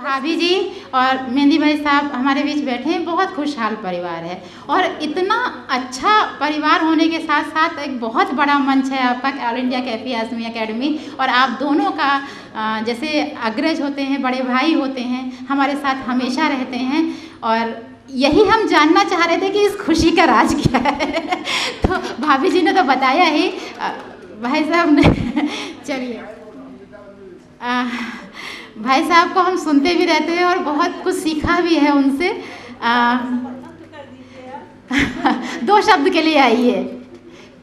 भाभी जी और मेहंदी भाई साहब हमारे बीच बैठे हैं। बहुत खुशहाल परिवार है और इतना अच्छा परिवार होने के साथ साथ एक बहुत बड़ा मंच है आपका all India Kaifi Azmi academy. और आप दोनों का जैसे अग्रज होते हैं, बड़े भाई होते हैं, हमारे साथ हमेशा रहते हैं। और यही हम जानना चाह रहे थे कि इस खुशी का राज क्या है। तो भाभी जी ने तो बताया ही, भाई साहब ने चलिए, भाई साहब को हम सुनते भी रहते हैं और बहुत कुछ सीखा भी है उनसे। 2 शब्द के लिए आइए,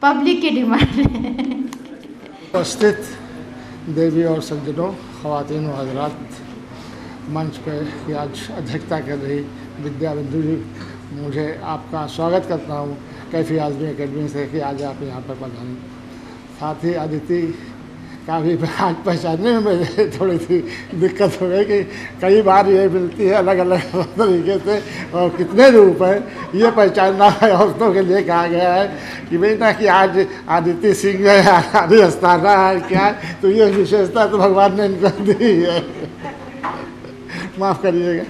पब्लिक की डिमांड है। उपस्थित देवी और सज्जनों, ख़वातीन और हज़रात, मंच पर की आज अध्यक्षता कर रही विद्या बिंदु जी, मुझे आपका स्वागत करता हूँ कैफ़ी आज़मी एकेडमी से कि आज आप यहाँ पर पधारें। साथ ही अदिति का भी आज पहचानने में मुझे थोड़ी सी दिक्कत हो गई कि कई बार ये मिलती है अलग अलग तरीके से और कितने रूप है ये पहचानना औरतों के लिए कहा गया है कि बेटा कि आज अदिति सिंह है, आदि अस्थाना है, क्या है, तो ये विशेषता तो भगवान ने इनको दी है। माफ़ करिएगा,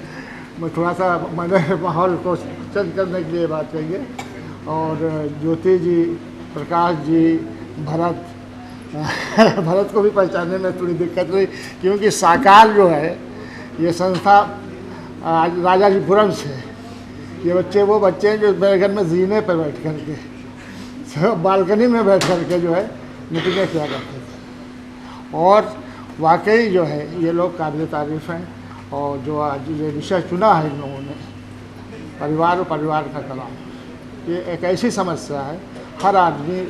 मैं थोड़ा सा मैंने माहौल को चेंज करने के लिए बात कही है। और ज्योति जी, प्रकाश जी, भरत को भी पहचानने में थोड़ी दिक्कत हुई क्योंकि साकार जो है ये संस्था राजाजीपुरम से, ये बच्चे वो बच्चे हैं जो मेरे घर में जीने पर बैठ कर के, बालकनी में बैठ कर के जो है मीटिंगें किया करते थे। और वाकई जो है ये लोग काबिल तारीफ़ हैं। और जो आज ये विषय चुना है इन लोगों ने, परिवार और परिवार का कलाम, ये एक ऐसी समस्या है हर आदमी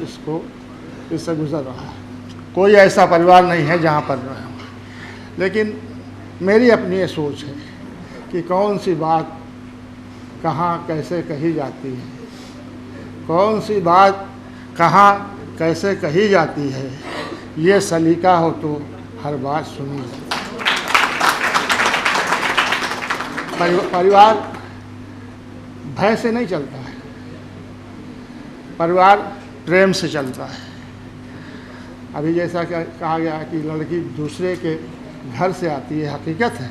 इससे गुजर रहा है। कोई ऐसा परिवार नहीं है जहाँ पर रहे हों। लेकिन मेरी अपनी ये सोच है कि कौन सी बात कहाँ कैसे कही जाती है, कौन सी बात कहाँ कैसे कही जाती है, ये सलीका हो तो हर बात सुनी जाती है। परिवार भय से नहीं चलता है, परिवार प्रेम से चलता है। अभी जैसा कि कहा गया कि लड़की दूसरे के घर से आती है, हकीकत है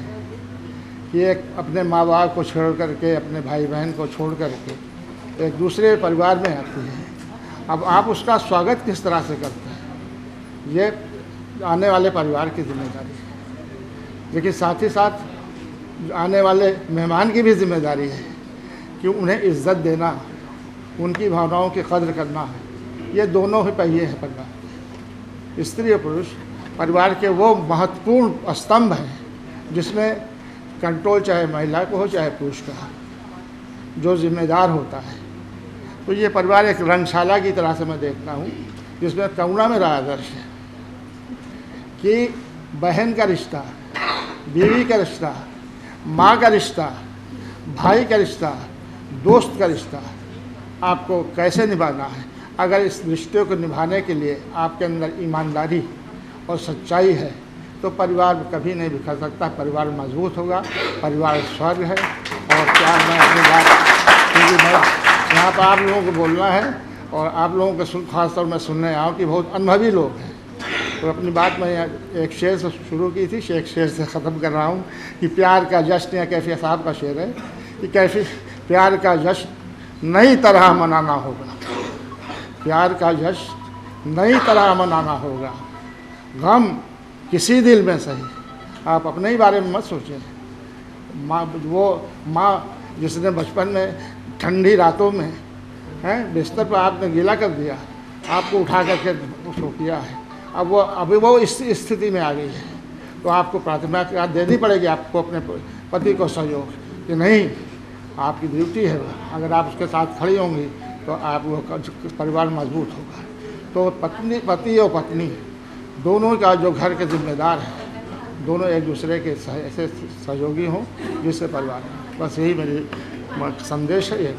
कि एक अपने माँ बाप को छोड़ करके, अपने भाई बहन को छोड़ करके एक दूसरे परिवार में आती है। अब आप उसका स्वागत किस तरह से करते हैं, ये आने वाले परिवार की जिम्मेदारी है। लेकिन साथ ही साथ आने वाले मेहमान की भी जिम्मेदारी है कि उन्हें इज़्ज़त देना, उनकी भावनाओं की कद्र करना है। ये दोनों ही पहिए हैं परिवार के। स्त्री और पुरुष परिवार के वो महत्वपूर्ण स्तंभ हैं जिसमें कंट्रोल चाहे महिला को हो चाहे पुरुष का हो, जो जिम्मेदार होता है। तो ये परिवार एक रंगशाला की तरह से मैं देखता हूँ जिसमें करुणा मेरा आदर्श है कि बहन का रिश्ता, बीवी का रिश्ता, माँ का रिश्ता, भाई का रिश्ता, दोस्त का रिश्ता आपको कैसे निभाना है। अगर इस रिश्ते को निभाने के लिए आपके अंदर ईमानदारी और सच्चाई है तो परिवार कभी नहीं बिखर सकता, परिवार मजबूत होगा, परिवार स्वर्ग है। और क्या मैं अपनी बात, क्योंकि मैं यहाँ पर आप लोगों को बोलना है और आप लोगों के खासतौर में सुनने आया हूँ कि बहुत अनुभवी लोग हैं। तो अपनी बात मैं एक शेर से शुरू की थी, एक शेर से ख़त्म कर रहा हूँ कि प्यार का जश्न, या कैफ़ी साहब का शेर है कि कैफ़ी प्यार का जश्न नई तरह मनाना होगा, प्यार का जश्न नई तरह मनाना होगा। गम किसी दिल में सही, आप अपने ही बारे में मत सोचें। माँ जिसने बचपन में ठंडी रातों में बिस्तर पर आपने गीला कर दिया, आपको उठा करके उसको किया है, अभी वो इस स्थिति में आ गई है, तो आपको प्राथमिकता देनी पड़ेगी आपको अपने पति को सहयोग कि नहीं, आपकी ड्यूटी है। अगर आप उसके साथ खड़ी होंगी तो आप वो परिवार मजबूत होगा। तो पति और पत्नी दोनों का जो घर के जिम्मेदार है, दोनों एक दूसरे के ऐसे सहयोगी हों जिससे परिवार, बस यही मेरी संदेश है। ये